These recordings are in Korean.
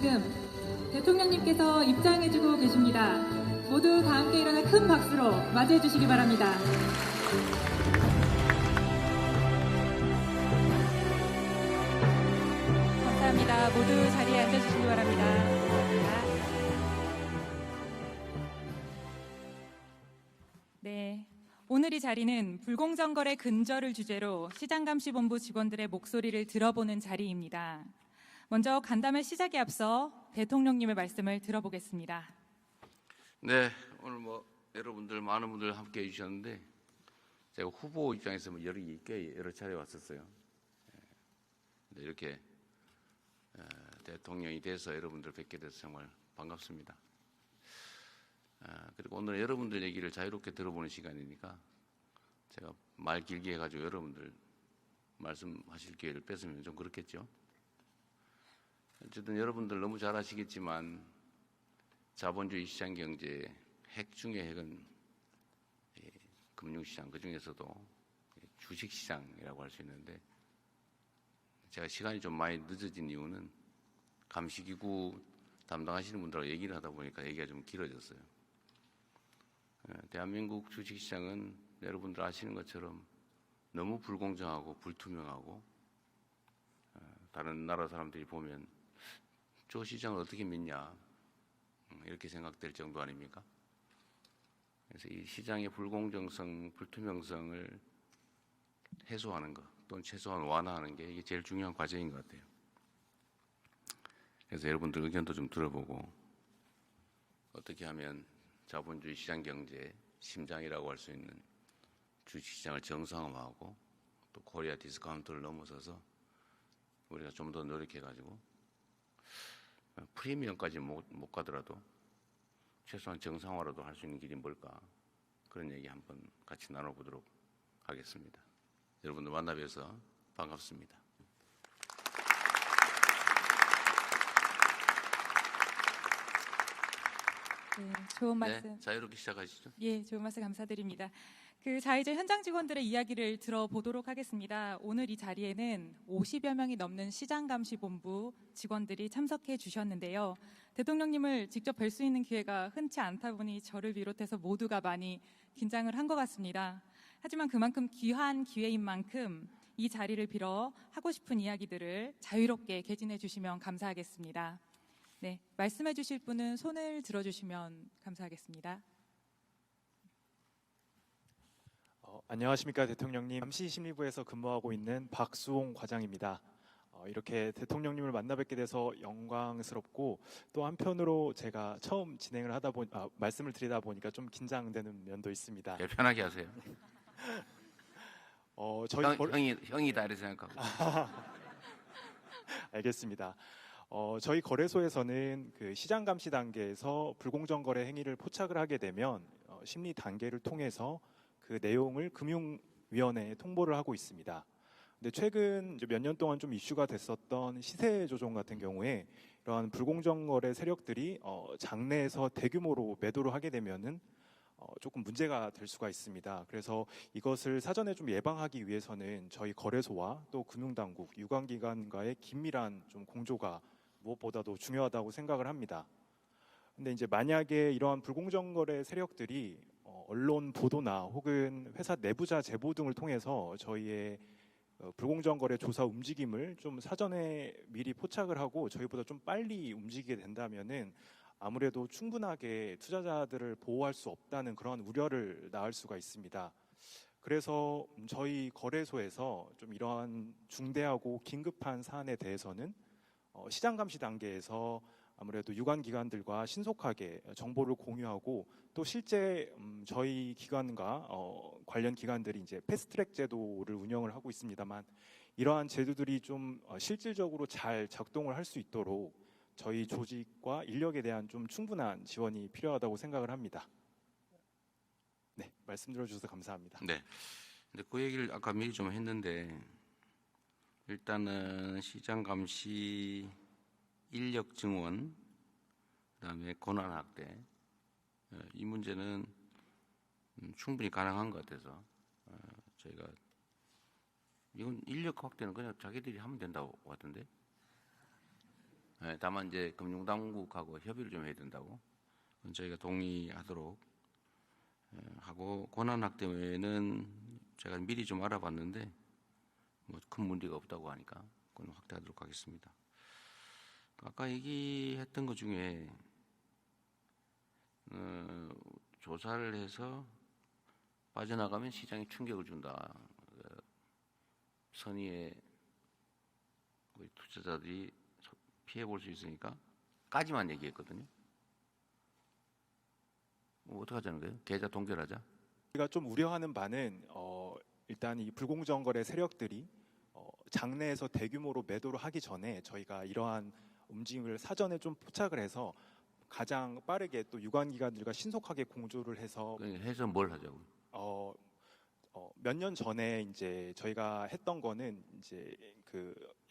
지금 대통령님께서 입장해주고 계십니다. 모두 다 함께 일어나 큰 박수로 맞이해 주시기 바랍니다. 감사합니다. 모두 자리에 앉아주시기 바랍니다. 감사합니다. 네, 오늘 이 자리는 불공정거래 근절을 주제로 시장감시본부 직원들의 목소리를 들어보는 자리입니다. 먼저 간담회 시작에 앞서 대통령님의 말씀을 들어보겠습니다. 네, 오늘 여러분들 많은 분들 함께해 주셨는데 제가 후보 입장에서 여러 차례 왔었어요. 이렇게 대통령이 돼서 여러분들 뵙게 돼서 정말 반갑습니다. 그리고 오늘 여러분들 얘기를 자유롭게 들어보는 시간이니까 제가 말 길게 해가지고 여러분들 말씀하실 기회를 뺏으면 좀 그렇겠죠. 어쨌든 여러분들 너무 잘 아시겠지만 자본주의 시장 경제의 핵 중의 핵은 금융시장, 그 중에서도 주식시장이라고 할 수 있는데, 제가 시간이 좀 많이 늦어진 이유는 감시기구 담당하시는 분들하고 얘기를 하다 보니까 얘기가 좀 길어졌어요. 대한민국 주식시장은 여러분들 아시는 것처럼 너무 불공정하고 불투명하고, 다른 나라 사람들이 보면 저 시장을 어떻게 믿냐 이렇게 생각될 정도 아닙니까? 그래서 이 시장의 불공정성, 불투명성을 해소하는 것 또는 최소한 완화하는 게 이게 제일 중요한 과제인 것 같아요. 그래서 여러분들 의견도 좀 들어보고 어떻게 하면 자본주의 시장 경제의 심장이라고 할 수 있는 주식시장을 정상화하고 또 코리아 디스카운트를 넘어서서 우리가 좀 더 노력해가지고 프리미엄까지 못 가더라도 최소한 정상화라도 할 수 있는 길이 뭘까, 그런 얘기 한번 같이 나눠보도록 하겠습니다. 여러분들 만나 뵈서 반갑습니다. 네, 좋은 말씀. 네, 자유롭게 시작하시죠. 예, 좋은 말씀 감사드립니다. 자, 이제 현장 직원들의 이야기를 들어보도록 하겠습니다. 오늘 이 자리에는 50여 명이 넘는 시장감시본부 직원들이 참석해 주셨는데요. 대통령님을 직접 뵐 수 있는 기회가 흔치 않다 보니 저를 비롯해서 모두가 많이 긴장을 한 것 같습니다. 하지만 그만큼 귀한 기회인 만큼 이 자리를 빌어 하고 싶은 이야기들을 자유롭게 개진해 주시면 감사하겠습니다. 네, 말씀해 주실 분은 손을 들어주시면 감사하겠습니다. 안녕하십니까 대통령님. 감시심리부에서 근무하고 있는 박수홍 과장입니다. 이렇게 대통령님을 만나 뵙게 돼서 영광스럽고, 또 한편으로 제가 처음 진행을 말씀을 드리다 보니까 좀 긴장되는 면도 있습니다. 네, 편하게 하세요. 형이다 이렇게 생각하고. 알겠습니다. 저희 거래소에서는 그 시장 감시 단계에서 불공정 거래 행위를 포착을 하게 되면 심리 단계를 통해서 그 내용을 금융위원회에 통보를 하고 있습니다. 근데 최근 몇 년 동안 좀 이슈가 됐었던 시세 조종 같은 경우에 이러한 불공정 거래 세력들이 장내에서 대규모로 매도를 하게 되면은 조금 문제가 될 수가 있습니다. 그래서 이것을 사전에 좀 예방하기 위해서는 저희 거래소와 또 금융당국, 유관기관과의 긴밀한 좀 공조가 무엇보다도 중요하다고 생각을 합니다. 근데 이제 만약에 이러한 불공정 거래 세력들이 언론 보도나 혹은 회사 내부자 제보 등을 통해서 저희의 불공정 거래 조사 움직임을 좀 사전에 미리 포착을 하고 저희보다 좀 빨리 움직이게 된다면은 아무래도 충분하게 투자자들을 보호할 수 없다는 그런 우려를 낳을 수가 있습니다. 그래서 저희 거래소에서 좀 이러한 중대하고 긴급한 사안에 대해서는 시장 감시 단계에서 아무래도 유관기관들과 신속하게 정보를 공유하고, 또 실제 저희 기관과 관련 기관들이 이제 패스트트랙 제도를 운영을 하고 있습니다만, 이러한 제도들이 좀 실질적으로 잘 작동을 할 수 있도록 저희 조직과 인력에 대한 좀 충분한 지원이 필요하다고 생각을 합니다. 네, 말씀 들어주셔서 감사합니다. 네. 근데 그 얘기를 아까 미리 좀 했는데, 일단은 시장 감시 인력 증원, 그다음에 권한 확대, 이 문제는 충분히 가능한 것 같아서 저희가 이건 인력 확대는 그냥 자기들이 하면 된다고 같은데, 예, 다만 이제 금융당국하고 협의를 좀 해야 된다고. 그건 저희가 동의하도록 하고, 권한확대는 제가 미리 좀 알아봤는데 뭐 큰 문제가 없다고 하니까 그건 확대하도록 하겠습니다. 아까 얘기했던 것 중에 조사를 해서 빠져나가면 시장에 충격을 준다. 선의의 우리 투자자들이 피해 볼 수 있으니까 까지만 얘기했거든요. 뭐 어떻게 하자는 거예요? 계좌 동결하자? 우리가 좀 우려하는 바는 일단 이 불공정 거래 세력들이 장내에서 대규모로 매도를 하기 전에 저희가 이러한 움직임을 사전에 좀 포착을 해서 가장 빠르게 또 유관기관들과 신속하게 공조를 해서 해서 뭘 하자고? 몇 년 전에 이제 저희가 했던 거는 이제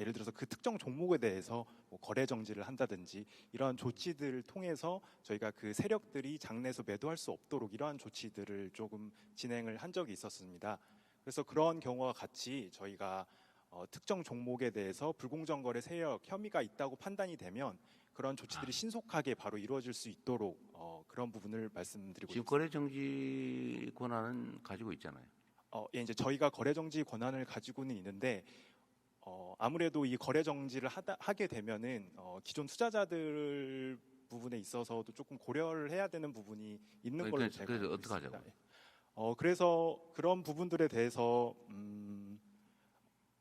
예를 들어서 그 특정 종목에 대해서 뭐 거래 정지를 한다든지 이러한 조치들을 통해서 저희가 그 세력들이 장내에서 매도할 수 없도록 이러한 조치들을 조금 진행을 한 적이 있었습니다. 그래서 그런 경우와 같이 저희가 특정 종목에 대해서 불공정 거래 세력 혐의가 있다고 판단이 되면 그런 조치들이 신속하게 바로 이루어질 수 있도록 그런 부분을 말씀드리고 지금 있습니다. 거래 정지 권한은 가지고 있잖아요. 예, 이제 저희가 거래 정지 권한을 가지고는 있는데 아무래도 이 거래 정지를 하게 되면은 기존 투자자들 부분에 있어서도 조금 고려를 해야 되는 부분이 있는 걸로 제가 그래서 알고 어떻게 있습니다. 하자고요? 그래서 그런 부분들에 대해서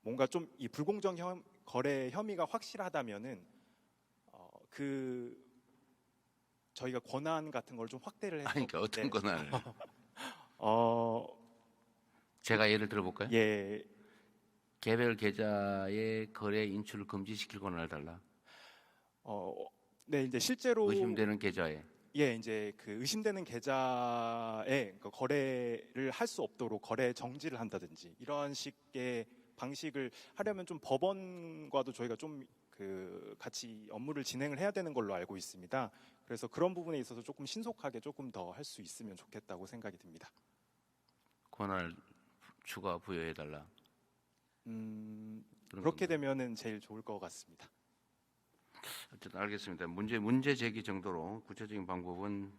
뭔가 좀 이 불공정 거래 혐의가 확실하다면은 저희가 권한 같은 걸 좀 확대를 해서 아니, 그러니까 어떤 권한을? 제가 예를 들어볼까요? 예, 개별 계좌의 거래 인출을 금지시킬 권한을 달라. 네, 이제 실제로 의심되는 계좌에. 예, 이제 그 의심되는 계좌에 그 거래를 할 수 없도록 거래 정지를 한다든지 이러한 식의 방식을 하려면 좀 법원과도 저희가 좀 같이 업무를 진행을 해야 되는 걸로 알고 있습니다. 그래서 그런 부분에 있어서 조금 신속하게 조금 더 할 수 있으면 좋겠다고 생각이 듭니다. 권한을 추가 부여해 달라. 그렇게 되면은 제일 좋을 것 같습니다. 어쨌든 알겠습니다. 문제 제기 정도로 구체적인 방법은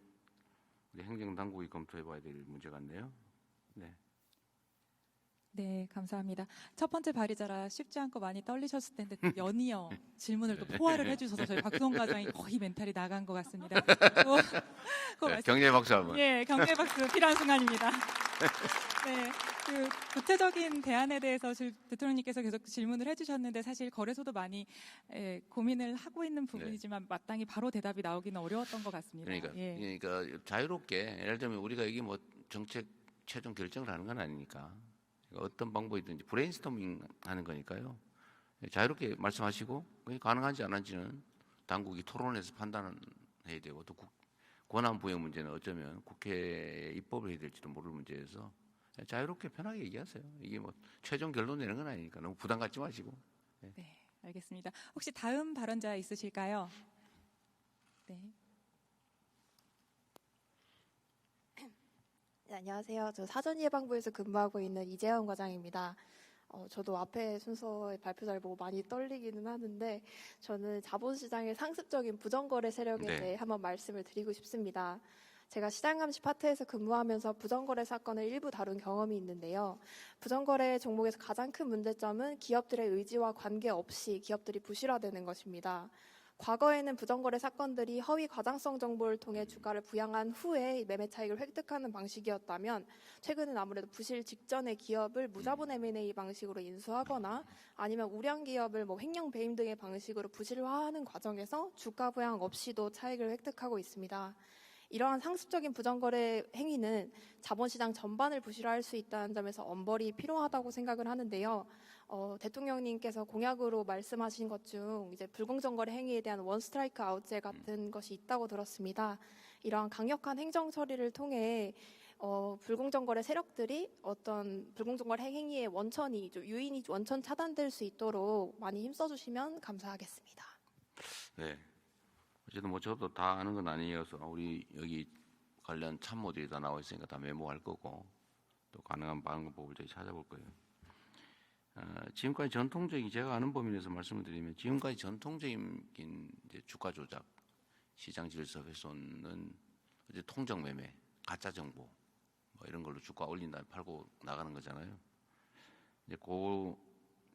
우리 행정당국이 검토해봐야 될 문제 같네요. 네. 네, 감사합니다. 첫 번째 발의자라 쉽지 않고 많이 떨리셨을 텐데 또 연이어 질문을 또 포화를 해주셔서 저희 박수홍 과장이 거의 멘탈이 나간 것 같습니다. 경제 박수 한번. 예, 경제 박수 필요한 순간입니다. 네, 구체적인 대안에 대해서 대통령님께서 계속 질문을 해주셨는데 사실 거래소도 많이 고민을 하고 있는 부분이지만 마땅히 바로 대답이 나오기는 어려웠던 것 같습니다. 그러니까 자유롭게 예를 들면 우리가 이게 뭐 정책 최종 결정을 하는 건 아니니까 어떤 방법이든지 브레인스토밍 하는 거니까요. 자유롭게 말씀하시고 그게 가능한지 안 한지는 당국이 토론해서 판단해야 되고 또 권한 부여 문제는 어쩌면 국회에 입법을 해야 될지도 모를 문제여서 자유롭게 편하게 얘기하세요. 이게 뭐 최종 결론 내는 건 아니니까 너무 부담 갖지 마시고. 네, 알겠습니다. 혹시 다음 발언자 있으실까요? 네. 네, 안녕하세요. 저 사전예방부에서 근무하고 있는 이재현 과장입니다. 저도 앞에 순서의 발표자를 보고 많이 떨리기는 하는데 저는 자본시장의 상습적인 부정거래 세력에 대해 한번 말씀을 드리고 싶습니다. 제가 시장감시 파트에서 근무하면서 부정거래 사건을 일부 다룬 경험이 있는데요. 부정거래 종목에서 가장 큰 문제점은 기업들의 의지와 관계없이 기업들이 부실화되는 것입니다. 과거에는 부정거래 사건들이 허위 과장성 정보를 통해 주가를 부양한 후에 매매 차익을 획득하는 방식이었다면 최근은 아무래도 부실 직전의 기업을 무자본 M&A 방식으로 인수하거나 아니면 우량 기업을 횡령 배임 등의 방식으로 부실화하는 과정에서 주가 부양 없이도 차익을 획득하고 있습니다. 이러한 상습적인 부정거래 행위는 자본시장 전반을 부실화할 수 있다는 점에서 엄벌이 필요하다고 생각을 하는데요. 대통령님께서 공약으로 말씀하신 것 중 이제 불공정거래 행위에 대한 원스트라이크 아웃제 같은 것이 있다고 들었습니다. 이러한 강력한 행정 처리를 통해 불공정거래 세력들이 어떤 불공정거래 행위의 원천이 유인이 원천 차단될 수 있도록 많이 힘써주시면 감사하겠습니다. 네. 어쨌든 뭐 저도 다 아는 건 아니어서 우리 여기 관련 참모들이 다 나와 있으니까 다 메모할 거고 또 가능한 방법을 저희 찾아볼 거예요. 지금까지 전통적인 제가 아는 범위 내에서 말씀을 드리면 지금까지 전통적인 이제 주가 조작, 시장 질서 훼손은 이제 통정 매매, 가짜 정보 뭐 이런 걸로 주가 올린다 팔고 나가는 거잖아요. 이제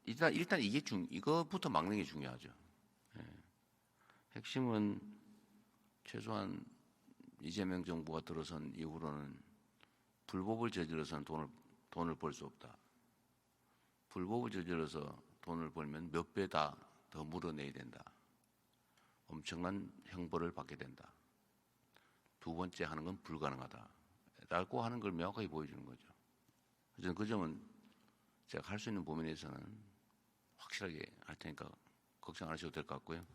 일단 이거부터 막는 게 중요하죠. 예. 핵심은 최소한 이재명 정부가 들어선 이후로는 불법을 저질러서는 돈을 벌 수 없다. 불법을 저질러서 돈을 벌면 몇 배 다 더 물어내야 된다. 엄청난 형벌을 받게 된다. 두 번째 하는 건 불가능하다. 라고 하는 걸 명확하게 보여주는 거죠. 저는 그 점은 제가 할 수 있는 범위 내에서는 확실하게 할 테니까 걱정 안 하셔도 될 것 같고요.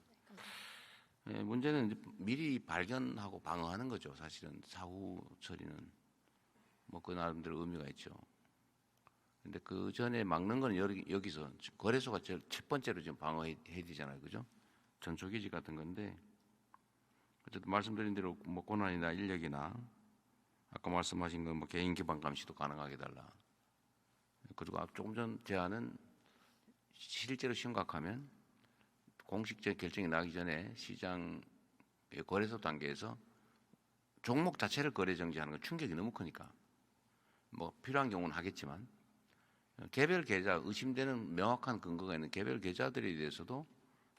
네, 문제는 이제 미리 발견하고 방어하는 거죠. 사실은 사후 처리는 뭐 그 나름대로 의미가 있죠. 근데 그 전에 막는 건 여기서 거래소가 첫 번째로 지금 방어해야 되잖아요, 그죠? 전초기지 같은 건데 어쨌든 말씀드린 대로 뭐 권한이나 인력이나 아까 말씀하신 건 뭐 개인 기반 감시도 가능하게 달라. 그리고 조금 전 제안은 실제로 심각하면 공식적 결정이 나기 전에 시장 거래소 단계에서 종목 자체를 거래 정지하는 건 충격이 너무 크니까 뭐 필요한 경우는 하겠지만 개별 계좌 의심되는 명확한 근거가 있는 개별 계좌들에 대해서도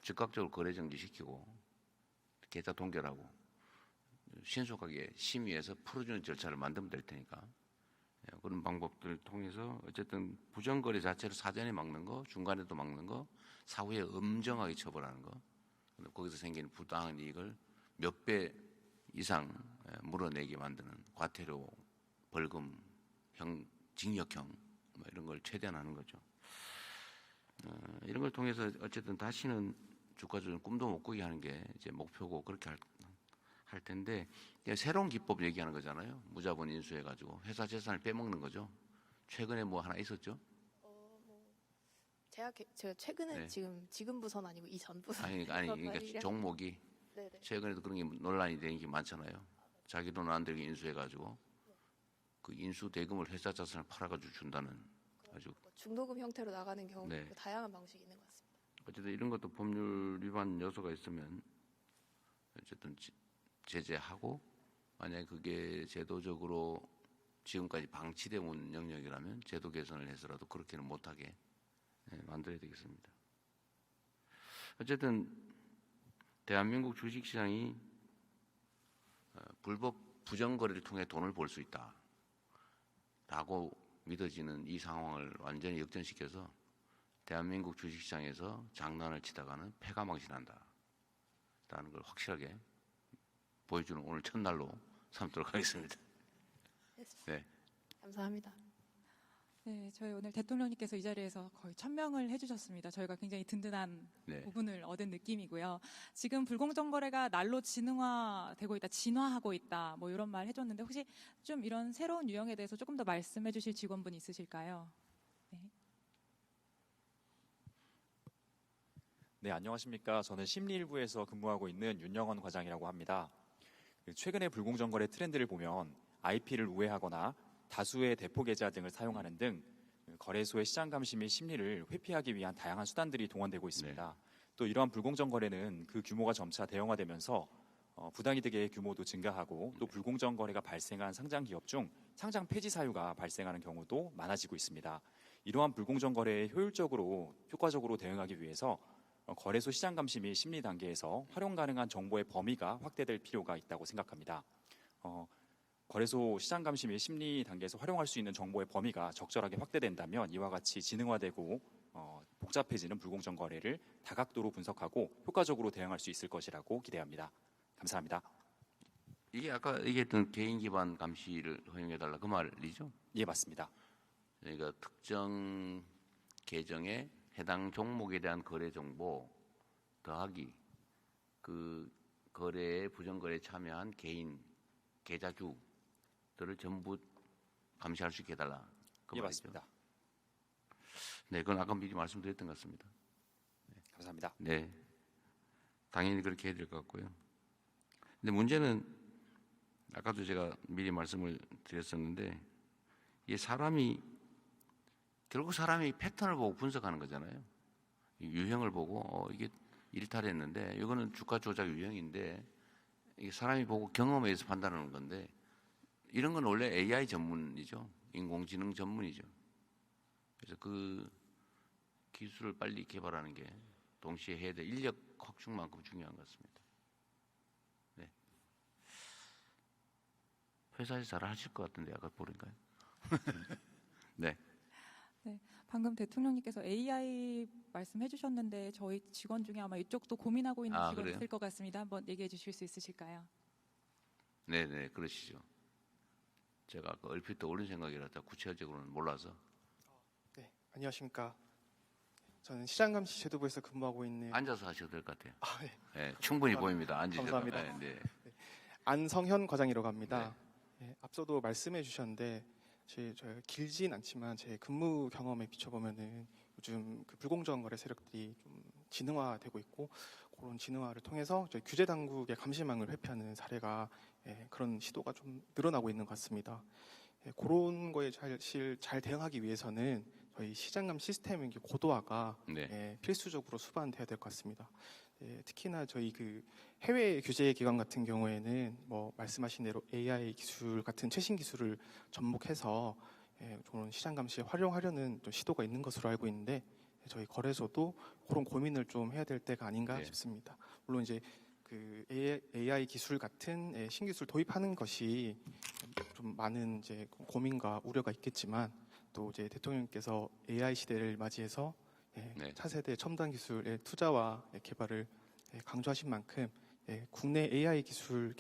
즉각적으로 거래 정지시키고 계좌 동결하고 신속하게 심의해서 풀어주는 절차를 만들면 될 테니까 그런 방법들을 통해서 어쨌든 부정거래 자체를 사전에 막는 거, 중간에도 막는 거, 사후에 엄정하게 처벌하는 거, 거기서 생기는 부당한 이익을 몇 배 이상 물어내게 만드는 과태료, 벌금, 징역형 뭐 이런 걸 최대한 하는 거죠. 이런 걸 통해서 어쨌든 다시는 주가 조작 꿈도 못 꾸게 하는 게 이제 목표고 그렇게 할 텐데 새로운 기법 얘기하는 거잖아요. 무자본 인수해가지고 회사 재산을 빼먹는 거죠. 최근에 뭐 하나 있었죠? 제가 최근에 네. 지금 부서는 아니고 이전 부서. 그러니까 종목이 네네. 최근에도 그런 게 논란이 되는 게 많잖아요. 자기 돈 안 들게 인수해가지고 그 인수 대금을 회사 자산을 팔아가지고 준다는 아주 중도금 형태로 나가는 경우 네. 다양한 방식이 있는 것 같습니다. 어쨌든 이런 것도 법률 위반 요소가 있으면 어쨌든 제재하고 만약에 그게 제도적으로 지금까지 방치되어 온 영역이라면 제도 개선을 해서라도 그렇게는 못하게 만들어야 되겠습니다. 어쨌든 대한민국 주식시장이 불법 부정거래를 통해 돈을 벌 수 있다라고 믿어지는 이 상황을 완전히 역전시켜서 대한민국 주식시장에서 장난을 치다가는 패가 망신한다라는 걸 확실하게 보여주는 오늘 첫날로 삼도록 하겠습니다. 네. 감사합니다. 네, 저희 오늘 대통령님께서 이 자리에서 거의 천명을 해주셨습니다. 저희가 굉장히 든든한 네. 부분을 얻은 느낌이고요. 지금 불공정 거래가 날로 진화되고 있다, 진화하고 있다, 뭐 이런 말 해줬는데 혹시 좀 이런 새로운 유형에 대해서 조금 더 말씀해주실 직원분 있으실까요? 네. 네, 안녕하십니까. 저는 심리일부에서 근무하고 있는 윤영원 과장이라고 합니다. 최근의 불공정 거래 트렌드를 보면 IP를 우회하거나 다수의 대포 계좌 등을 사용하는 등 거래소의 시장 감시 및 심리를 회피하기 위한 다양한 수단들이 동원되고 있습니다. 또 이러한 불공정 거래는 그 규모가 점차 대형화되면서 부당이득의 규모도 증가하고 또 불공정 거래가 발생한 상장 기업 중 상장 폐지 사유가 발생하는 경우도 많아지고 있습니다. 이러한 불공정 거래에 효과적으로 대응하기 위해서 거래소 시장 감시 및 심리 단계에서 활용 가능한 정보의 범위가 확대될 필요가 있다고 생각합니다. 거래소 시장 감시 및 심리 단계에서 활용할 수 있는 정보의 범위가 적절하게 확대된다면 이와 같이 지능화되고 복잡해지는 불공정 거래를 다각도로 분석하고 효과적으로 대응할 수 있을 것이라고 기대합니다. 감사합니다. 이게 아까 얘기했던 개인 기반 감시를 허용해달라 그 말이죠? 예, 맞습니다. 그러니까 특정 계정에 해당 종목에 대한 거래 정보 더하기 그 거래에 부정거래에 참여한 개인 계좌주들을 전부 감시할 수 있게 해달라. 그 예, 말이죠. 맞습니다. 네, 그건 아까 미리 말씀드렸던 것 같습니다. 감사합니다. 네, 당연히 그렇게 해야 될 것 같고요. 근데 문제는 아까도 제가 미리 말씀을 드렸었는데 이 사람이 결국 사람이 패턴을 보고 분석하는 거잖아요. 유형을 보고 이게 일탈했는데 이거는 주가 조작 유형인데 이게 사람이 보고 경험에 의해서 판단하는 건데 이런 건 원래 AI 전문이죠. 인공지능 전문이죠. 그래서 그 기술을 빨리 개발하는 게 동시에 해야 될 인력 확충만큼 중요한 것 같습니다. 네. 회사에서 잘 하실 것 같은데 아까 보니까요. 네. 네, 방금 대통령님께서 AI 말씀해 주셨는데 저희 직원 중에 아마 이쪽도 고민하고 있는 직원 그래요? 있을 것 같습니다. 한번 얘기해 주실 수 있으실까요? 네네, 그러시죠. 제가 아까 얼핏 떠오른 생각이라서 구체적으로는 몰라서. 네, 안녕하십니까. 저는 시장감시 제도부에서 근무하고 있는 앉아서 하셔도 될 것 같아요. 네, 네, 충분히 보입니다. 앉으셔도. 감사합니다. 네, 네. 안성현 과장이라고 합니다. 네, 앞서도 말씀해 주셨는데 저희가 길진 않지만 제 근무 경험에 비춰보면은 요즘 그 불공정 거래 세력들이 좀 진흥화되고 있고 그런 진흥화를 통해서 저희 규제 당국의 감시망을 회피하는 사례가 그런 시도가 좀 늘어나고 있는 것 같습니다. 그런 거에 잘 대응하기 위해서는 저희 시장감 시스템의 고도화가 네. 필수적으로 수반돼야 될 것 같습니다. 특히나 저희 그 해외 규제 기관 같은 경우에는 뭐 말씀하신 대로 AI 기술 같은 최신 기술을 접목해서 그런 시장 감시에 활용하려는 또 시도가 있는 것으로 알고 있는데 저희 거래소도 그런 고민을 좀 해야 될 때가 아닌가 네. 싶습니다. 물론 이제 그 AI 기술 같은 신기술 도입하는 것이 좀 많은 이제 고민과 우려가 있겠지만 또 이제 대통령께서 AI 시대를 맞이해서 네. 차세대 첨단 기술의 투자와 개발을 강조하신 만큼 국내 AI 기술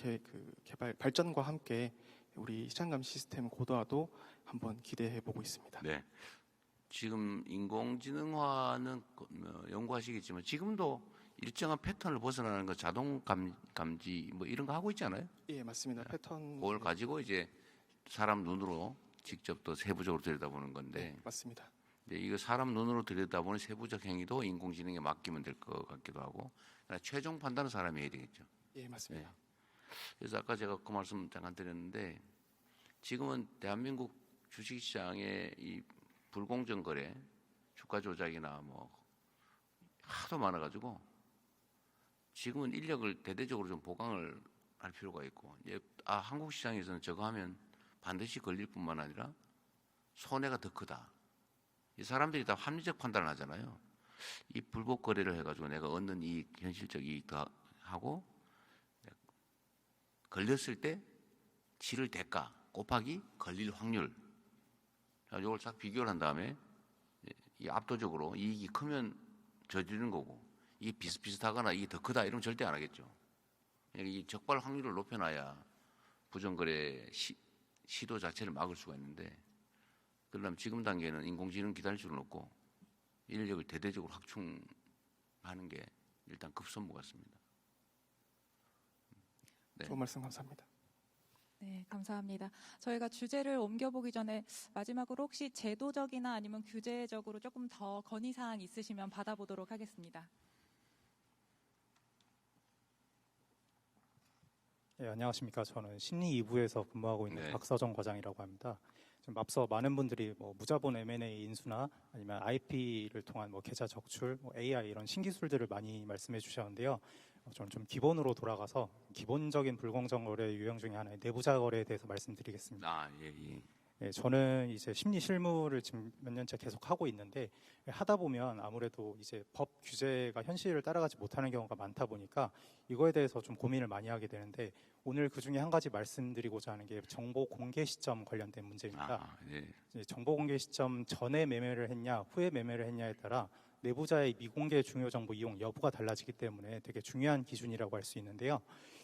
개발 발전과 함께 우리 시장감 시스템 고도화도 한번 기대해 보고 있습니다. 네. 지금 인공지능화는 연구하시겠지만 지금도 일정한 패턴을 벗어나는 거 자동 감지 뭐 이런 거 하고 있잖아요. 예, 맞습니다. 패턴 그걸 가지고 이제 사람 눈으로 직접 더 세부적으로 들여다보는 건데 맞습니다. 이제 이거 사람 눈으로 들여다보는 세부적 행위도 인공지능에 맡기면 될 것 같기도 하고 그러나 최종 판단은 사람이 해야 되겠죠. 예, 맞습니다. 그래서 아까 제가 그 말씀 잠깐 드렸는데 지금은 대한민국 주식시장의 이 불공정 거래, 주가 조작이나 뭐 하도 많아가지고 지금은 인력을 대대적으로 좀 보강을 할 필요가 있고 이제 한국 시장에서는 저거 하면 반드시 걸릴 뿐만 아니라 손해가 더 크다. 이 사람들이 다 합리적 판단을 하잖아요. 이 불법 거래를 해가지고 내가 얻는 이익, 현실적 이익 더 하고 걸렸을 때 치를 대가 곱하기 걸릴 확률. 이걸 싹 비교를 한 다음에 이 압도적으로 이익이 크면 저지르는 거고 이게 비슷비슷하거나 이게 더 크다 이러면 절대 안 하겠죠. 이 적발 확률을 높여놔야 부정거래 시도 자체를 막을 수가 있는데 그러려면 지금 단계는 인공지능 기다릴 수는 없고 인력을 대대적으로 확충하는 게 일단 급선무 같습니다. 네. 좋은 말씀 감사합니다. 네, 감사합니다. 저희가 주제를 옮겨보기 전에 마지막으로 혹시 제도적이나 아니면 규제적으로 조금 더 건의사항 있으시면 받아보도록 하겠습니다. 네, 안녕하십니까. 저는 심리 2부에서 근무하고 있는 네. 박서정 과장이라고 합니다. 지금 앞서 많은 분들이 뭐 무자본 M&A 인수나 아니면 IP를 통한 뭐 계좌 적출, 뭐 AI 이런 신기술들을 많이 말씀해 주셨는데요. 저는 좀 기본으로 돌아가서 기본적인 불공정 거래 유형 중에 하나의 내부자 거래에 대해서 말씀드리겠습니다. 예. 네, 저는 이제 심리 실무를 지금 몇 년째 계속 하고 있는데 하다 보면 아무래도 이제 법 규제가 현실을 따라가지 못하는 경우가 많다 보니까 이거에 대해서 좀 고민을 많이 하게 되는데 오늘 그 중에 한 가지 말씀드리고자 하는 게 정보 공개 시점 관련된 문제입니다. 예. 이제 정보 공개 시점 전에 매매를 했냐 후에 매매를 했냐에 따라 내부자의 미공개 중요 정보 이용 여부가 달라지기 때문에 되게 중요한 기준이라고 할 수 있는데요.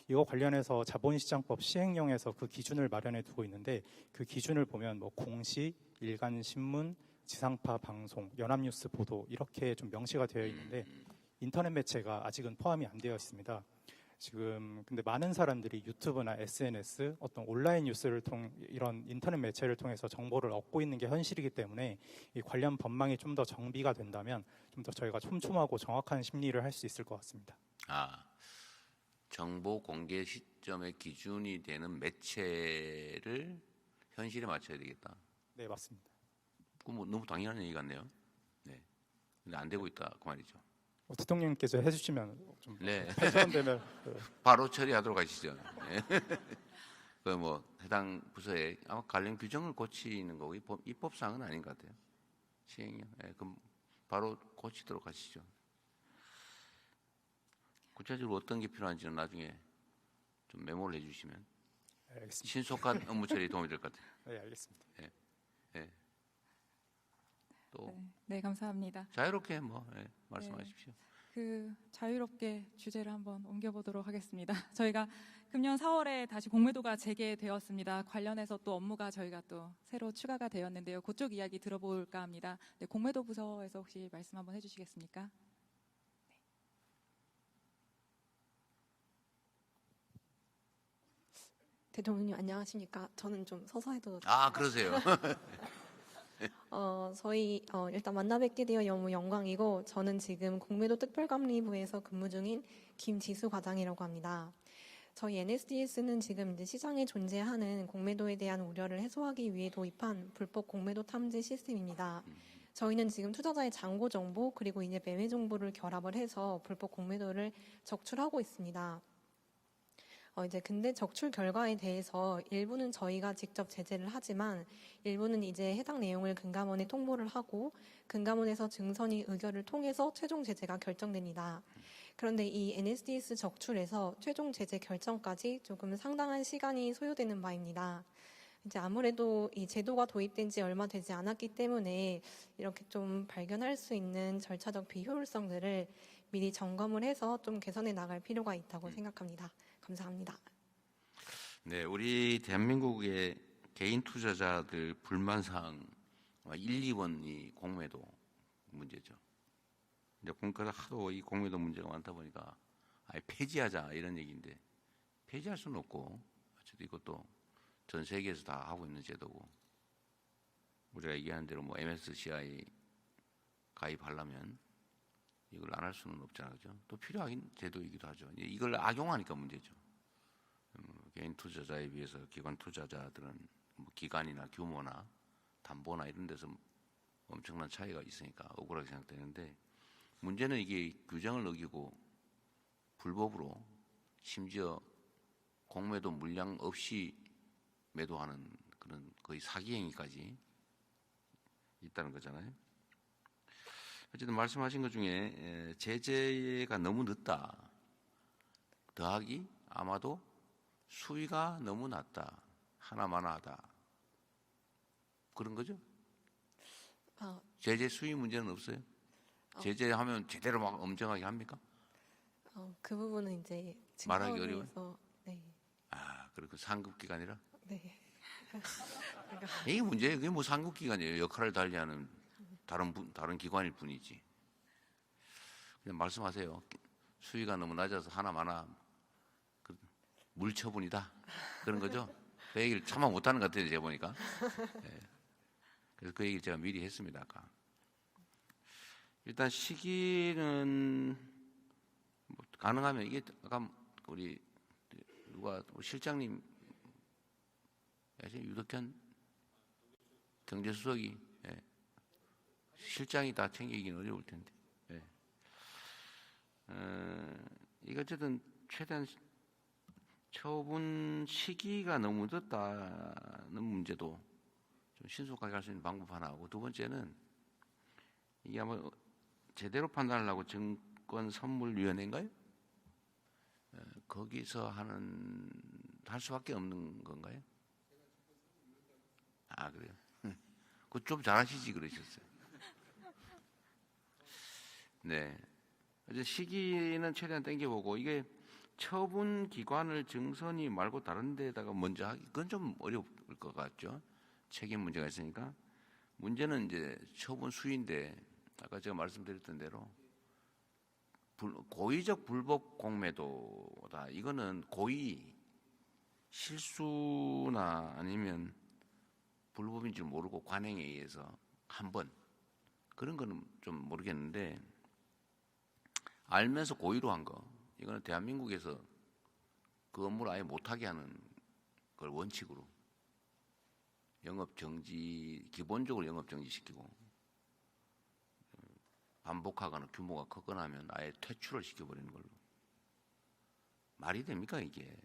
이거 관련해서 자본시장법 시행령에서 그 기준을 마련해 두고 있는데 그 기준을 보면 뭐 공시, 일간신문, 지상파 방송, 연합뉴스 보도 이렇게 좀 명시가 되어 있는데 인터넷 매체가 아직은 포함이 안 되어 있습니다. 지금 근데 많은 사람들이 유튜브나 SNS 어떤 온라인 뉴스를 이런 인터넷 매체를 통해서 정보를 얻고 있는 게 현실이기 때문에 이 관련 법망이 좀 더 정비가 된다면 좀 더 저희가 촘촘하고 정확한 심리를 할 수 있을 것 같습니다. 정보 공개 시점의 기준이 되는 매체를 현실에 맞춰야 되겠다. 네, 맞습니다. 뭐 너무 당연한 얘기 같네요. 네. 근데 안 되고 있다 그 말이죠. 대통령께서 해주시면 좀 네. 패턴되면 바로 처리하도록 하시죠. 네. 그 뭐 해당 부서에 아마 관련 규정을 고치는 거고 입법사항은 아닌 것 같아요. 시행이요. 네, 그럼 바로 고치도록 하시죠. 구체적으로 어떤 게 필요한지는 나중에 좀 메모를 해주시면 알겠습니다. 신속한 업무 처리에 도움이 될 것 같아요. 네, 알겠습니다. 네. 또 네, 감사합니다. 자유롭게 뭐 말씀하십시오. 그 자유롭게 주제를 한번 옮겨보도록 하겠습니다. 저희가 금년 4월에 다시 공매도가 재개되었습니다. 관련해서 또 업무가 저희가 또 새로 추가가 되었는데요. 그쪽 이야기 들어볼까 합니다. 네, 공매도 부서에서 혹시 말씀 한번 해주시겠습니까? 대통령님 안녕하십니까? 저는 좀 서서 해도 아 그러세요. 저희 일단 만나 뵙게 되어 너무 영광이고 저는 지금 공매도 특별감리부에서 근무 중인 김지수 과장이라고 합니다. 저희 NSDS는 지금 이제 시장에 존재하는 공매도에 대한 우려를 해소하기 위해 도입한 불법 공매도 탐지 시스템입니다. 저희는 지금 투자자의 잔고 정보 그리고 이제 매매 정보를 결합을 해서 불법 공매도를 적출하고 있습니다. 이제 근데 적출 결과에 대해서 일부는 저희가 직접 제재를 하지만 일부는 이제 해당 내용을 금감원에 통보를 하고 금감원에서 증선이 의결을 통해서 최종 제재가 결정됩니다. 그런데 이 NSDS 적출에서 최종 제재 결정까지 조금 상당한 시간이 소요되는 바입니다. 이제 아무래도 이 제도가 도입된 지 얼마 되지 않았기 때문에 이렇게 좀 발견할 수 있는 절차적 비효율성들을 미리 점검을 해서 좀 개선해 나갈 필요가 있다고 생각합니다. 감사합니다. 네, 우리 대한민국의 개인 투자자들 불만 사항 1, 2번이 공매도 문제죠. 이제 공과가 하도 이 공매도 문제가 많다 보니까 아예 폐지하자 이런 얘기인데 폐지할 수는 없고 어쨌든 이것도 전 세계에서 다 하고 있는 제도고 우리가 얘기하는 대로 뭐 MSCI 가입하려면 이걸 안 할 수는 없잖아요. 그죠? 또 필요한 제도이기도 하죠. 이걸 악용하니까 문제죠. 개인 투자자에 비해서 기관 투자자들은 뭐 기간이나 규모나 담보나 이런 데서 엄청난 차이가 있으니까 억울하게 생각되는데 문제는 이게 규정을 어기고 불법으로 심지어 공매도 물량 없이 매도하는 그런 거의 사기 행위까지 있다는 거잖아요. 어쨌든 말씀하신 것 중에 제재가 너무 늦다. 더하기 아마도 수위가 너무 낮다. 하나마나하다. 그런 거죠? 제재 수위 문제는 없어요? 제재하면 제대로 막 엄정하게 합니까? 그 부분은 이제 말하기 증권에서 네. 그리고 상급기관이라? 네. 이게 문제예요. 그게 뭐 상급기관이에요. 역할을 달리하는 다른 기관일 뿐이지. 그냥 말씀하세요. 수위가 너무 낮아서 하나마나 물처분이다. 그런 거죠? 그 얘기를 차마 못하는 것 같아요. 제가 보니까. 네. 그래서 그 얘기를 제가 미리 했습니다. 아까. 일단 시기는 뭐 가능하면 이게 아까 우리 실장님 유덕현 경제수석이 실장이 다 챙기기는 어려울 텐데. 이거 어쨌든 최대한 처분 시기가 너무 늦다는 문제도 좀 신속하게 할 수 있는 방법 하나하고 두 번째는 이게 아마 제대로 판단을 하고 증권선물위원회인가요? 거기서 할 수밖에 없는 건가요? 그래요? 그거 좀 잘하시지 그러셨어요. 네. 어제 시기는 최대한 당겨보고 이게 처분 기관을 증선이 말고 다른 데다가 먼저 하기 그건 좀 어려울 것 같죠. 책임 문제가 있으니까 문제는 이제 처분 수위인데 아까 제가 말씀드렸던 대로 고의적 불법 공매도다. 이거는 고의 실수나 아니면 불법인 줄 모르고 관행에 의해서 한 번 그런 거는 좀 모르겠는데 알면서 고의로 한 거 이거는 대한민국에서 그 업무를 아예 못하게 하는 걸 원칙으로 영업 정지, 기본적으로 영업 정지시키고 반복하거나 규모가 크거나 하면 아예 퇴출을 시켜버리는 걸로. 말이 됩니까 이게?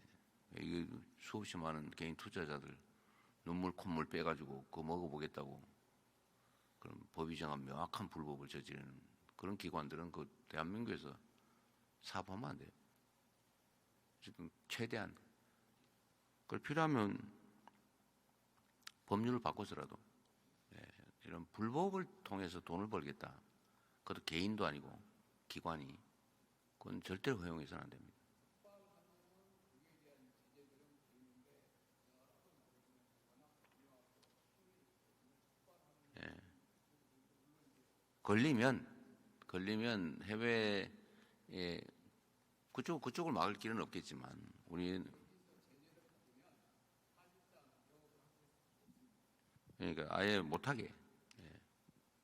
이게 수없이 많은 개인 투자자들 눈물 콧물 빼가지고 그거 먹어보겠다고 그런 법이 정한 명확한 불법을 저지르는 그런 기관들은 그 대한민국에서 사업하면 안 돼요. 지금 최대한 그걸 필요하면 법률을 바꿔서라도 이런 불법을 통해서 돈을 벌겠다. 그것도 개인도 아니고 기관이 그건 절대로 허용해서는 안 됩니다. 걸리면 해외에 그쪽을 막을 길은 없겠지만 우리는 그러니까 아예 못하게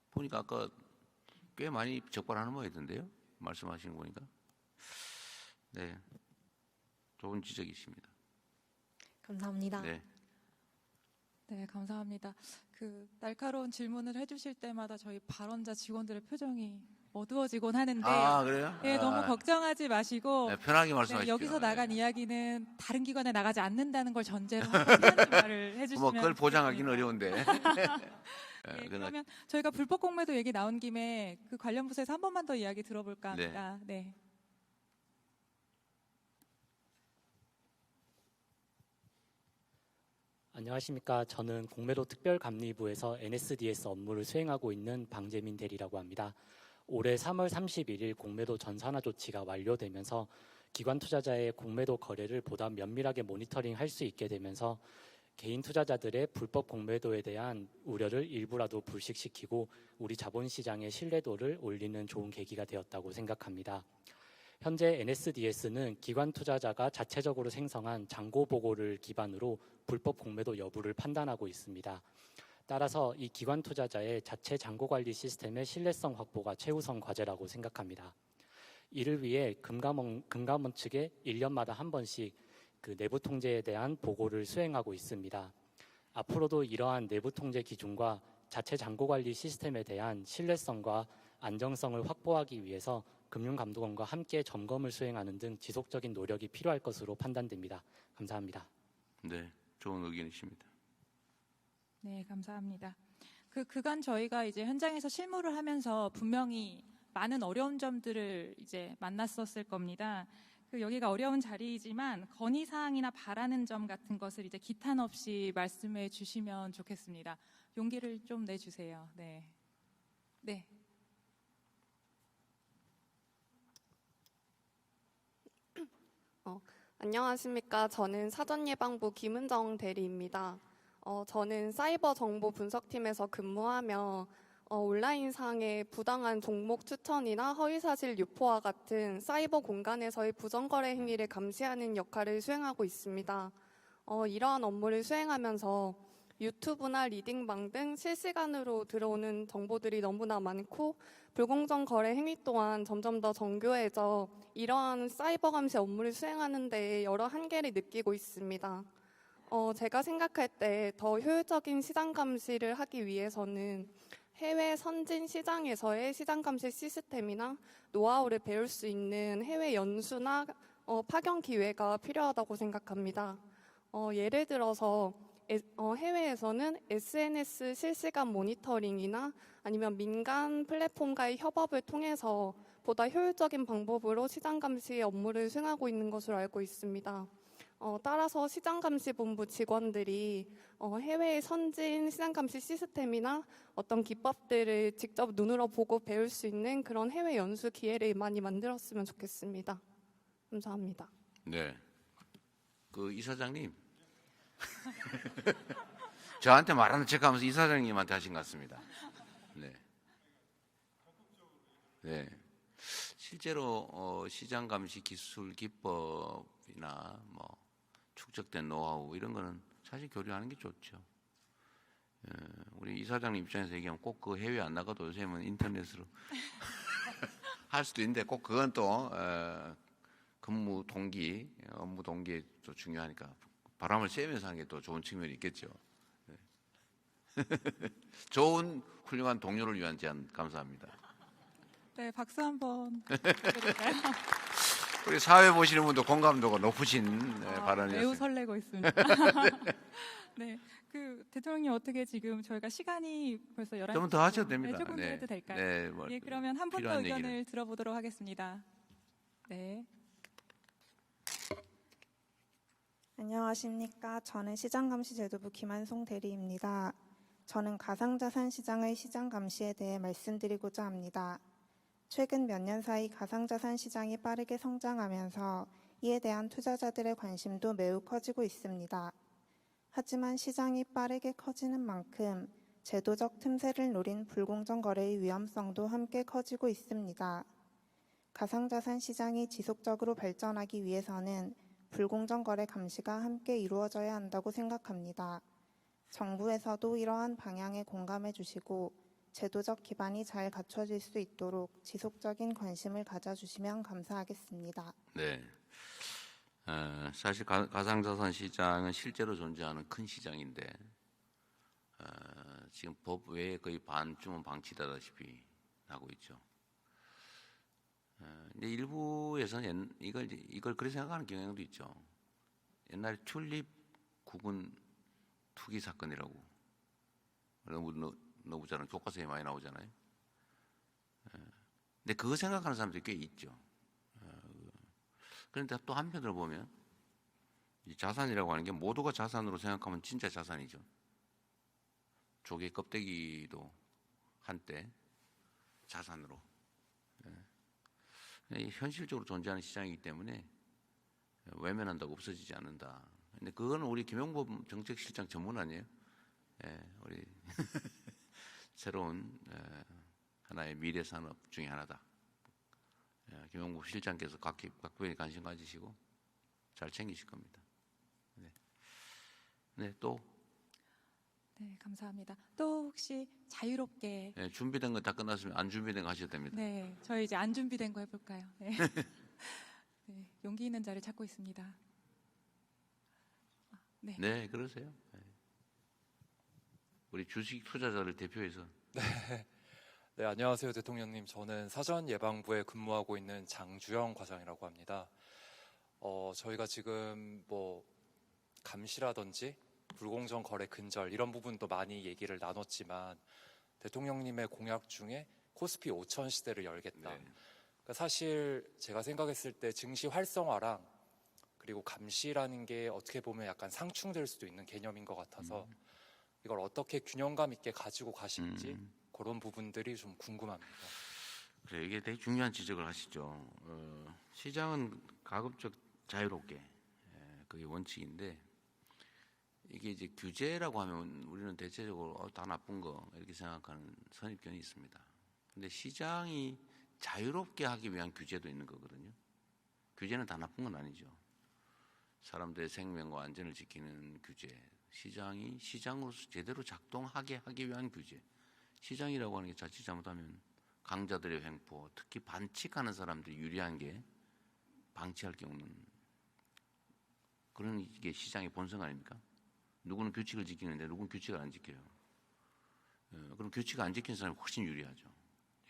보니까 아까 꽤 많이 적발하는 모양이던데요. 말씀하시는 거 보니까. 네, 좋은 지적이십니다. 감사합니다. 네. 네, 감사합니다. 그 날카로운 질문을 해주실 때마다 저희 발언자 직원들의 표정이 어두워지곤 하는데, 아, 그래요? 예, 너무 걱정하지 마시고 네, 편하게 네, 말씀하십시오. 여기서 나간 네. 이야기는 다른 기관에 나가지 않는다는 걸 전제로 하는 말을 해주시면 뭐 그걸 보장하기는 좋겠습니다. 어려운데. 네, 그러면 저희가 불법 공매도 얘기 나온 김에 그 관련 부서에서 한 번만 더 이야기 들어볼까 합니다. 네. 안녕하십니까. 저는 공매도 특별감리부에서 NSDS 업무를 수행하고 있는 방재민 대리라고 합니다. 올해 3월 31일 공매도 전산화 조치가 완료되면서 기관 투자자의 공매도 거래를 보다 면밀하게 모니터링할 수 있게 되면서 개인 투자자들의 불법 공매도에 대한 우려를 일부라도 불식시키고 우리 자본시장의 신뢰도를 올리는 좋은 계기가 되었다고 생각합니다. 현재 NSDS는 기관 투자자가 자체적으로 생성한 잔고 보고를 기반으로 불법 공매도 여부를 판단하고 있습니다. 따라서 이 기관 투자자의 자체 잔고 관리 시스템의 신뢰성 확보가 최우선 과제라고 생각합니다. 이를 위해 금감원 측에 1년마다 한 번씩 그 내부 통제에 대한 보고를 수행하고 있습니다. 앞으로도 이러한 내부 통제 기준과 자체 잔고 관리 시스템에 대한 신뢰성과 안정성을 확보하기 위해서 금융감독원과 함께 점검을 수행하는 등 지속적인 노력이 필요할 것으로 판단됩니다. 감사합니다. 네, 좋은 의견이십니다. 네, 감사합니다. 그간 저희가 이제 현장에서 실무를 하면서 분명히 많은 어려운 점들을 이제 만났었을 겁니다. 여기가 어려운 자리이지만 건의 사항이나 바라는 점 같은 것을 이제 기탄 없이 말씀해 주시면 좋겠습니다. 용기를 좀 내주세요. 네. 네. 안녕하십니까. 저는 사전예방부 김은정 대리입니다. 저는 사이버 정보 분석팀에서 근무하며 온라인상의 부당한 종목 추천이나 허위사실 유포와 같은 사이버 공간에서의 부정거래 행위를 감시하는 역할을 수행하고 있습니다. 이러한 업무를 수행하면서 유튜브나 리딩방 등 실시간으로 들어오는 정보들이 너무나 많고 불공정 거래 행위 또한 점점 더 정교해져 이러한 사이버 감시 업무를 수행하는 데 여러 한계를 느끼고 있습니다. 제가 생각할 때 더 효율적인 시장 감시를 하기 위해서는 해외 선진 시장에서의 시장 감시 시스템이나 노하우를 배울 수 있는 해외 연수나 파견 기회가 필요하다고 생각합니다. 예를 들어서 해외에서는 SNS 실시간 모니터링이나 아니면 민간 플랫폼과의 협업을 통해서 보다 효율적인 방법으로 시장 감시 업무를 수행하고 있는 것으로 알고 있습니다. 따라서 시장감시본부 직원들이 해외의 선진 시장감시 시스템이나 어떤 기법들을 직접 눈으로 보고 배울 수 있는 그런 해외 연수 기회를 많이 만들었으면 좋겠습니다. 감사합니다. 네, 그 이사장님 저한테 말하는 척하면서 이사장님한테 하신 것 같습니다. 네, 네. 실제로 시장 감시 기술 기법이나 뭐 축적된 노하우 이런 거는 사실 교류하는 게 좋죠. 우리 이사장님 입장에서 얘기하면 꼭 그 해외 안 나가도 요새는 인터넷으로 할 수도 있는데 꼭 그건 또 근무 동기, 업무 동기에 또 중요하니까 바람을 쐬면서 하는 게 또 좋은 측면이 있겠죠. 네. 좋은 훌륭한 동료를 위한 제안 감사합니다. 네, 박수 한번 드릴까요? 우리 사회 보시는 분도 공감도가 높으신 발언이었습니다. 매우 설레고 있습니다. 네, 그 대통령님 어떻게 지금 저희가 시간이 벌써 11시 좀 더 하셔도 됩니다. 조금 더 해도 될까요? 네, 뭐 예, 그러면 한 분 더 필요한 의견을 얘기를. 들어보도록 하겠습니다. 네. 안녕하십니까. 저는 시장감시제도부 김한송 대리입니다. 저는 가상자산 시장의 시장 감시에 대해 말씀드리고자 합니다. 최근 몇 년 사이 가상자산 시장이 빠르게 성장하면서 이에 대한 투자자들의 관심도 매우 커지고 있습니다. 하지만 시장이 빠르게 커지는 만큼 제도적 틈새를 노린 불공정 거래의 위험성도 함께 커지고 있습니다. 가상자산 시장이 지속적으로 발전하기 위해서는 불공정 거래 감시가 함께 이루어져야 한다고 생각합니다. 정부에서도 이러한 방향에 공감해 주시고 제도적 기반이 잘 갖춰질 수 있도록 지속적인 관심을 가져주시면 감사하겠습니다. 네. 사실 가상자산 시장은 실제로 존재하는 큰 시장인데 지금 법 외에 거의 반쯤은 방치되다시피 하고 있죠. 근데 일부에서는 이걸 그렇게 생각하는 경향도 있죠. 옛날에 튤립 국은 투기 사건이라고 너무 잘 교과서에 많이 나오잖아요. 근데 그거 생각하는 사람들이 꽤 있죠. 그런데 또 한편으로 보면 이 자산이라고 하는 게 모두가 자산으로 생각하면 진짜 자산이죠. 조개 껍데기도 한때 자산으로 현실적으로 존재하는 시장이기 때문에 외면한다고 없어지지 않는다. 근데 그건 우리 김용범 정책실장 전문 아니에요? 우리 새로운 하나의 미래 산업 중에 하나다. 김용범 실장께서 각별히 관심 가지시고 잘 챙기실 겁니다. 네, 또. 네, 감사합니다. 또 혹시 자유롭게 준비된 거 다 끝났으면 안 준비된 거 하셔도 됩니다. 네, 저희 이제 안 준비된 거 해볼까요? 네. 네, 용기 있는 자를 찾고 있습니다. 네. 네, 그러세요. 우리 주식 투자자를 대표해서. 네, 안녕하세요, 대통령님. 저는 사전예방부에 근무하고 있는 장주영 과장이라고 합니다. 저희가 지금 뭐 감시라든지 불공정 거래 근절 이런 부분도 많이 얘기를 나눴지만 대통령님의 공약 중에 코스피 5천 시대를 열겠다. 네. 그러니까 사실 제가 생각했을 때 증시 활성화랑 그리고 감시라는 게 어떻게 보면 약간 상충될 수도 있는 개념인 것 같아서 이걸 어떻게 균형감 있게 가지고 가실지 그런 부분들이 좀 궁금합니다. 그래, 이게 되게 중요한 지적을 하시죠. 시장은 가급적 자유롭게 그게 원칙인데 이게 이제 규제라고 하면 우리는 대체적으로 다 나쁜 거 이렇게 생각하는 선입견이 있습니다. 근데 시장이 자유롭게 하기 위한 규제도 있는 거거든요. 규제는 다 나쁜 건 아니죠. 사람들의 생명과 안전을 지키는 규제, 시장이 시장으로서 제대로 작동하게 하기 위한 규제. 시장이라고 하는 게 자칫 잘못하면 강자들의 횡포, 특히 반칙하는 사람들이 유리한 게 방치할 게 없는 그런 게 시장의 본성 아닙니까? 누구는 규칙을 지키는데 누구는 규칙을 안 지켜요. 그럼 규칙 안 지키는 사람이 훨씬 유리하죠.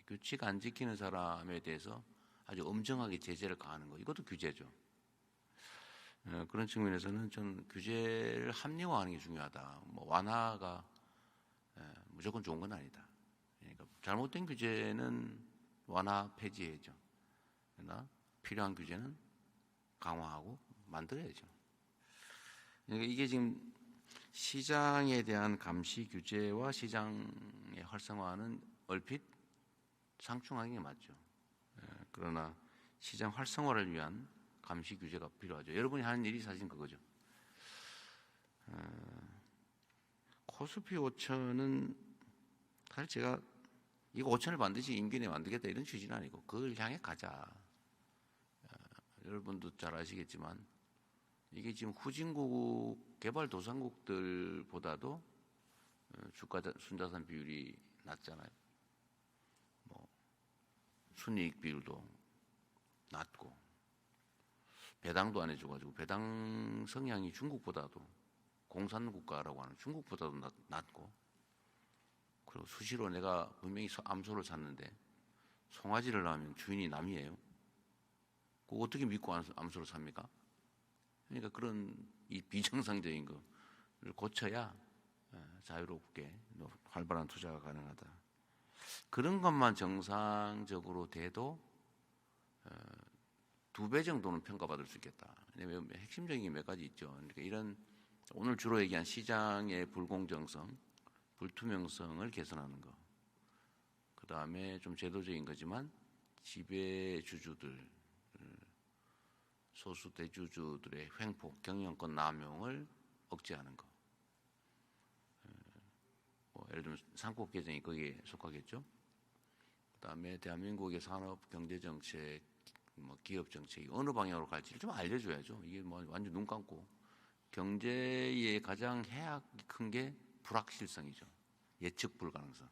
규칙 안 지키는 사람에 대해서 아주 엄정하게 제재를 가하는 거, 이것도 규제죠. 그런 측면에서는 저는 규제를 합리화하는 게 중요하다. 뭐 완화가 무조건 좋은 건 아니다. 그러니까 잘못된 규제는 완화 폐지해야죠. 그러나 필요한 규제는 강화하고 만들어야죠. 그러니까 이게 지금 시장에 대한 감시 규제와 시장의 활성화는 얼핏 상충하는 게 맞죠. 그러나 시장 활성화를 위한 감시 규제가 필요하죠. 여러분이 하는 일이 사실 그거죠. 코스피 5천은 사실 제가 이거 5천을 반드시 임기 내에 만들겠다 이런 취지는 아니고 그걸 향해 가자. 여러분도 잘 아시겠지만 이게 지금 후진국 개발도상국들보다도 주가 순자산 비율이 낮잖아요. 뭐 순이익 비율도 낮고 배당도 안 해줘가지고 배당 성향이 중국보다도 공산 국가라고 하는 중국보다도 낮고 그리고 수시로 내가 분명히 암소를 샀는데 송아지를 낳으면 주인이 남이에요. 그거 어떻게 믿고 암소를 삽니까? 그러니까 그런 이 비정상적인 거를 고쳐야 자유롭게 활발한 투자가 가능하다. 그런 것만 정상적으로 돼도 2배 정도는 평가받을 수 있겠다. 왜냐하면 핵심적인 게 몇 가지 있죠. 그러니까 이런 오늘 주로 얘기한 시장의 불공정성, 불투명성을 개선하는 것. 그 다음에 좀 제도적인 거지만 지배주주들, 소수 대주주들의 횡포, 경영권 남용을 억제하는 것. 뭐 예를 들면 상법 개정이 거기에 속하겠죠. 그 다음에 대한민국의 산업, 경제 정책, 뭐 기업 정책이 어느 방향으로 갈지를 좀 알려줘야죠. 이게 뭐 완전 눈 감고 경제의 가장 해악이 큰 게 불확실성이죠. 예측 불가능성.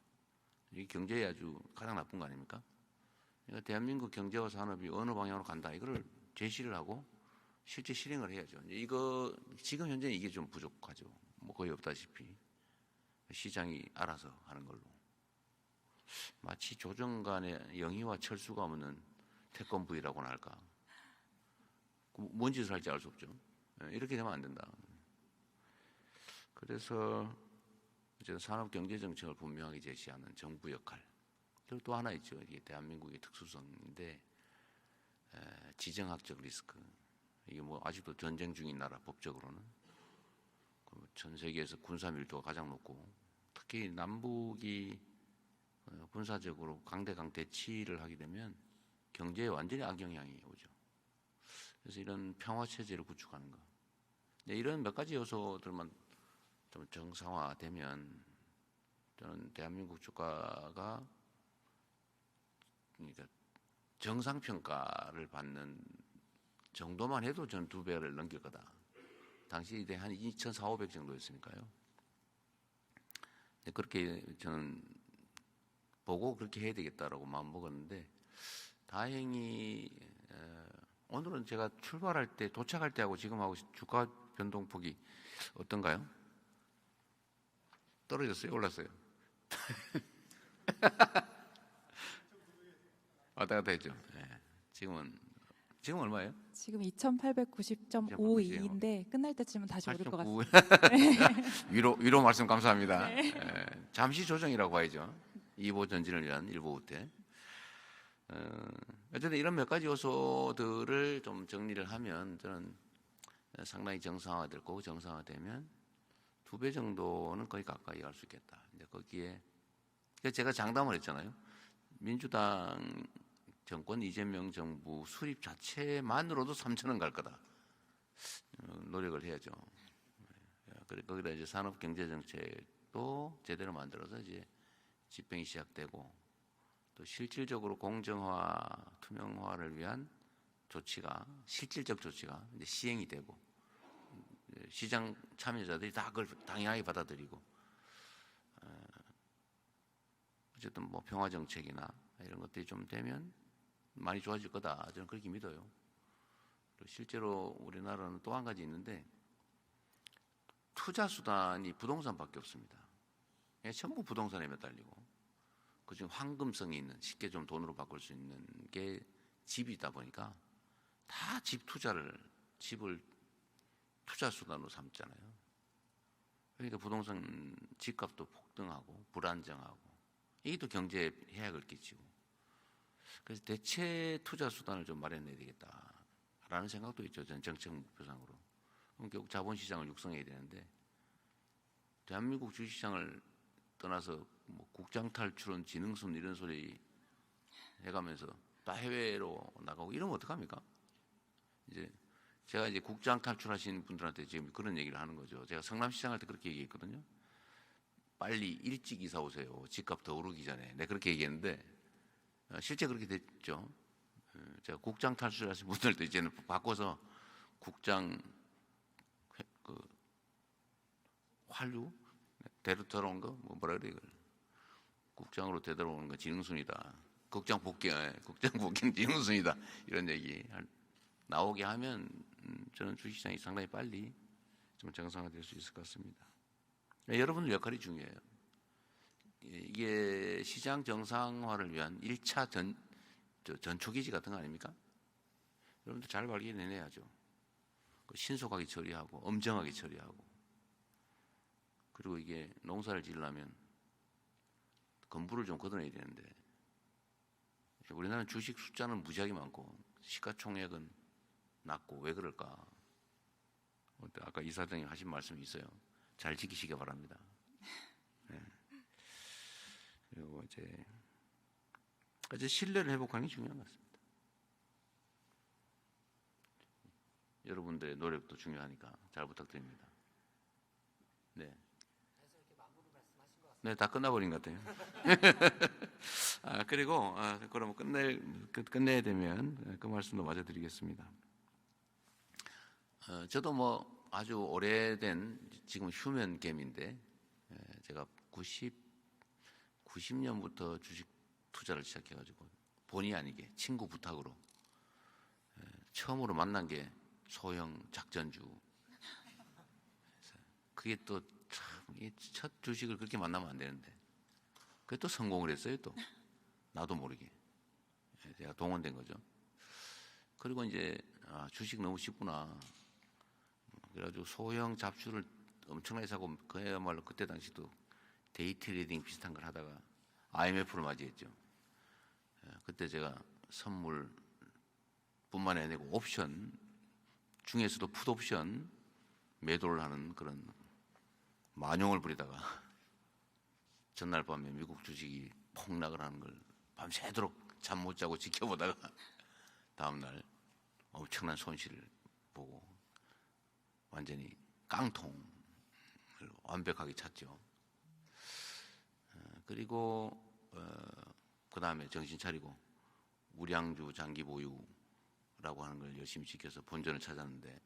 이게 경제에 아주 가장 나쁜 거 아닙니까? 그러니까 대한민국 경제와 산업이 어느 방향으로 간다. 이거를 제시를 하고 실제 실행을 해야죠. 이거 지금 현재 이게 좀 부족하죠. 뭐 거의 없다시피 시장이 알아서 하는 걸로. 마치 조정간의 영희와 철수가 없는 태권부이라고나 할까. 뭔 짓을 할지 알 수 없죠. 이렇게 되면 안 된다. 그래서 이제 산업경제정책을 분명하게 제시하는 정부 역할. 그리고 또 하나 있죠. 이게 대한민국의 특수성인데 지정학적 리스크. 이게 뭐 아직도 전쟁 중인 나라 법적으로는 전 세계에서 군사 밀도가 가장 높고 특히 남북이 군사적으로 강대강 대치를 하게 되면 경제에 완전히 악영향이 오죠. 그래서 이런 평화 체제를 구축하는 것. 이런 몇 가지 요소들만 좀 정상화되면 저는 대한민국 주가가 그러니까 정상평가를 받는 정도만 해도 저는 2배를 넘길 거다. 당시 이때 한 2,400, 500 정도였으니까요. 그렇게 저는 보고 그렇게 해야 되겠다라고 마음 먹었는데 다행히 오늘은 제가 출발할 때 도착할 때하고 지금하고 주가 변동폭이 어떤가요? 떨어졌어요? 올랐어요? 왔다 갔다 했죠. 지금 얼마예요? 지금 2,890.52인데 끝날 때쯤은 다시 오를 것 같습니다. 위로 말씀 감사합니다. 네. 잠시 조정이라고 봐야죠. 2보 전진을 위한 1보 후퇴. 어쨌든 이런 몇 가지 요소들을 좀 정리를 하면 저는 상당히 정상화될 거고 정상화되면 2배 정도는 거의 가까이 갈 수 있겠다. 이제 거기에 제가 장담을 했잖아요. 민주당 정권 이재명 정부 수립 자체만으로도 3,000원 갈 거다. 노력을 해야죠. 거기다 이제 산업 경제 정책도 제대로 만들어서 이제 집행이 시작되고 또 실질적으로 공정화, 투명화를 위한 조치가 실질적 조치가 이제 시행이 되고 시장 참여자들이 다 그걸 당연하게 받아들이고 어쨌든 뭐 평화 정책이나 이런 것들이 좀 되면 많이 좋아질 거다. 저는 그렇게 믿어요. 실제로 우리나라는 또 한 가지 있는데 투자 수단이 부동산밖에 없습니다. 전부 부동산에 매달리고 그중 황금성이 있는 쉽게 좀 돈으로 바꿀 수 있는 게 집이다 보니까 다 집을 투자 수단으로 삼잖아요. 그러니까 부동산 집값도 폭등하고 불안정하고 이게 또 경제에 해악을 끼치고 그래서 대체 투자 수단을 좀 마련해야 되겠다라는 생각도 있죠. 전 정책 목표상으로. 그럼 결국 자본시장을 육성해야 되는데 대한민국 주식시장을 떠나서 뭐 국장 탈출은 지능순 이런 소리 해가면서 다 해외로 나가고 이러면 어떡합니까? 제가 이제 국장 탈출하신 분들한테 지금 그런 얘기를 하는 거죠. 제가 성남시장 할 때 그렇게 얘기했거든요. 빨리 일찍 이사 오세요. 집값 더 오르기 전에. 내가 그렇게 얘기했는데 실제 그렇게 됐죠. 제가 국장 탈출하신 분들도 이제는 바꿔서 국장 환류 대로 들어온 거 뭐라 그래 이걸 국장으로 되돌아오는 건 지능순이다. 국장 복귀는 지능순이다. 이런 얘기 나오게 하면 저는 주식시장이 상당히 빨리 좀 정상화될 수 있을 것 같습니다. 여러분들 역할이 중요해요. 이게 시장 정상화를 위한 1차 전초기지 같은 거 아닙니까? 여러분들 잘 발견해내야죠. 신속하게 처리하고 엄정하게 처리하고, 그리고 이게 농사를 지으려면 건부를 좀 걷어내야 되는데 우리나라는 주식 숫자는 무지하게 많고 시가총액은 낮고 왜 그럴까? 아까 이사장님 하신 말씀이 있어요. 잘 지키시기 바랍니다. 네. 그리고 이제 신뢰를 회복하는 게 중요한 것 같습니다. 여러분들의 노력도 중요하니까 잘 부탁드립니다. 네. 네, 다 끝나버린 것 같아요. 그리고 그럼 끝내야 되면 그 말씀도 마저 드리겠습니다. 저도 뭐 아주 오래된 지금 휴면겜인데 제가 90년부터 주식 투자를 시작해가지고 본의 아니게 친구 부탁으로 처음으로 만난 게 소형 작전주. 그게 또 참 첫 주식을 그렇게 만나면 안 되는데 그게 또 성공을 했어요. 또 나도 모르게 제가 동원된 거죠. 그리고 이제 주식 너무 쉽구나. 그래가지고 소형 잡주를 엄청나게 사고 그야말로 그때 당시도 데이 트레이딩 비슷한 걸 하다가 IMF를 맞이했죠. 그때 제가 선물뿐만 아니고 옵션 중에서도 풋옵션 매도를 하는 그런 만용을 부리다가 전날 밤에 미국 주식이 폭락을 하는 걸 밤새도록 잠 못 자고 지켜보다가 다음날 엄청난 손실을 보고 완전히 깡통을 완벽하게 찼죠. 그리고 그 다음에 정신 차리고 우량주 장기 보유라고 하는 걸 열심히 지켜서 본전을 찾았는데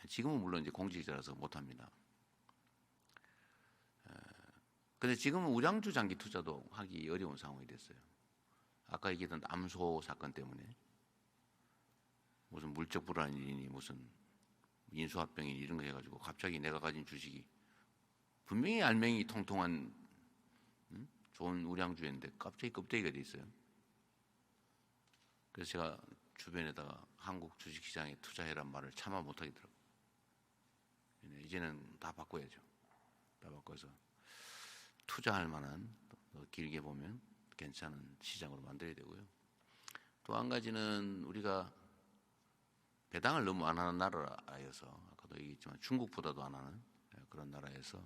지금은 물론 이제 공직자라서 못합니다. 근데 지금은 우량주 장기 투자도 하기 어려운 상황이 됐어요. 아까 얘기했던 암소 사건 때문에 무슨 물적 불안이니 무슨 인수합병이니 이런 거 해가지고 갑자기 내가 가진 주식이 분명히 알맹이 통통한 좋은 우량주였는데 갑자기 껍데기가 돼 있어요. 그래서 제가 주변에다가 한국 주식시장에 투자해란 말을 차마 못하겠더라고요. 이제는 다 바꿔야죠. 다 바꿔서 투자할 만한 길게 보면 괜찮은 시장으로 만들어야 되고요. 또 한 가지는 우리가 배당을 너무 안 하는 나라여서 아까도 얘기했지만 중국보다도 안 하는 그런 나라에서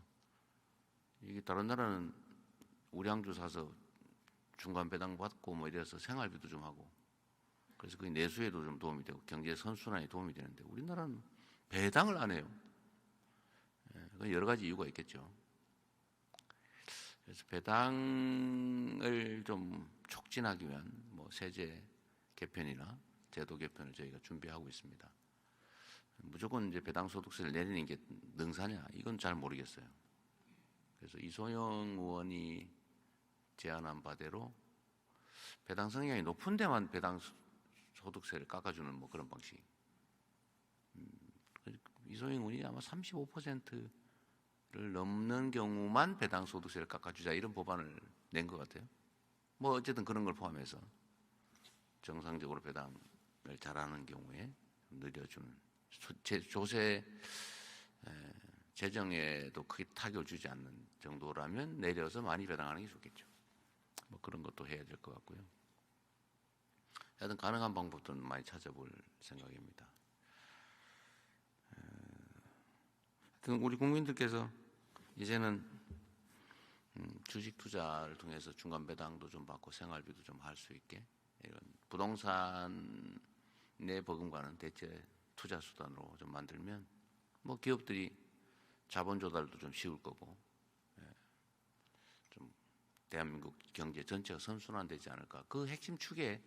이게 다른 나라는 우량주 사서 중간 배당 받고 뭐 이래서 생활비도 좀 하고 그래서 그게 내수에도 좀 도움이 되고 경제 선순환에 도움이 되는데 우리나라는 배당을 안 해요. 여러 가지 이유가 있겠죠. 그래서 배당을 좀 촉진하기 위한 뭐 세제 개편이나 제도 개편을 저희가 준비하고 있습니다. 무조건 이제 배당 소득세를 내리는 게 능사냐? 이건 잘 모르겠어요. 그래서 이소영 의원이 제안한 바대로 배당 성향이 높은 데만 배당 소득세를 깎아주는 뭐 그런 방식. 이소영 의원이 아마 35%를 넘는 경우만 배당 소득세를 깎아주자 이런 법안을 낸 것 같아요. 뭐 어쨌든 그런 걸 포함해서 정상적으로 배당을 잘하는 경우에 늘려주는 조세 재정에도 크게 타격을 주지 않는 정도라면 내려서 많이 배당하는 게 좋겠죠. 뭐 그런 것도 해야 될 것 같고요. 하여튼 가능한 방법들은 많이 찾아볼 생각입니다. 하여튼 우리 국민들께서 이제는 주식 투자를 통해서 중간 배당도 좀 받고 생활비도 좀 할 수 있게 이런 부동산 내 버금가는 대체 투자 수단으로 좀 만들면 뭐 기업들이 자본 조달도 좀 쉬울 거고 좀 대한민국 경제 전체가 선순환되지 않을까. 그 핵심 축에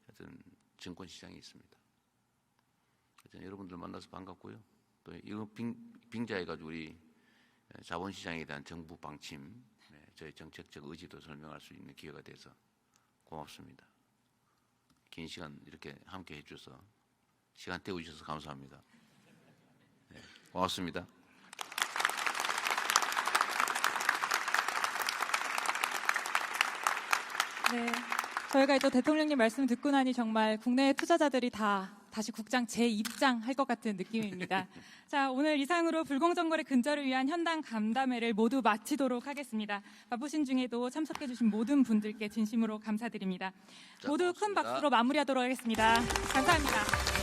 하여튼 증권 시장이 있습니다. 하여튼 여러분들 만나서 반갑고요. 또 이거 빙자해가지고 우리 자본 시장에 대한 정부 방침, 저희 정책적 의지도 설명할 수 있는 기회가 돼서 고맙습니다. 긴 시간 이렇게 함께 해주셔서 시간 때워주셔서 감사합니다. 고맙습니다. 네, 저희가 또 대통령님 말씀 듣고 나니 정말 국내 투자자들이 다시 국장 재입장할 것 같은 느낌입니다. 자, 오늘 이상으로 불공정거래 근절을 위한 현당 간담회를 모두 마치도록 하겠습니다. 바쁘신 중에도 참석해주신 모든 분들께 진심으로 감사드립니다. 모두 큰 박수로 마무리하도록 하겠습니다. 감사합니다.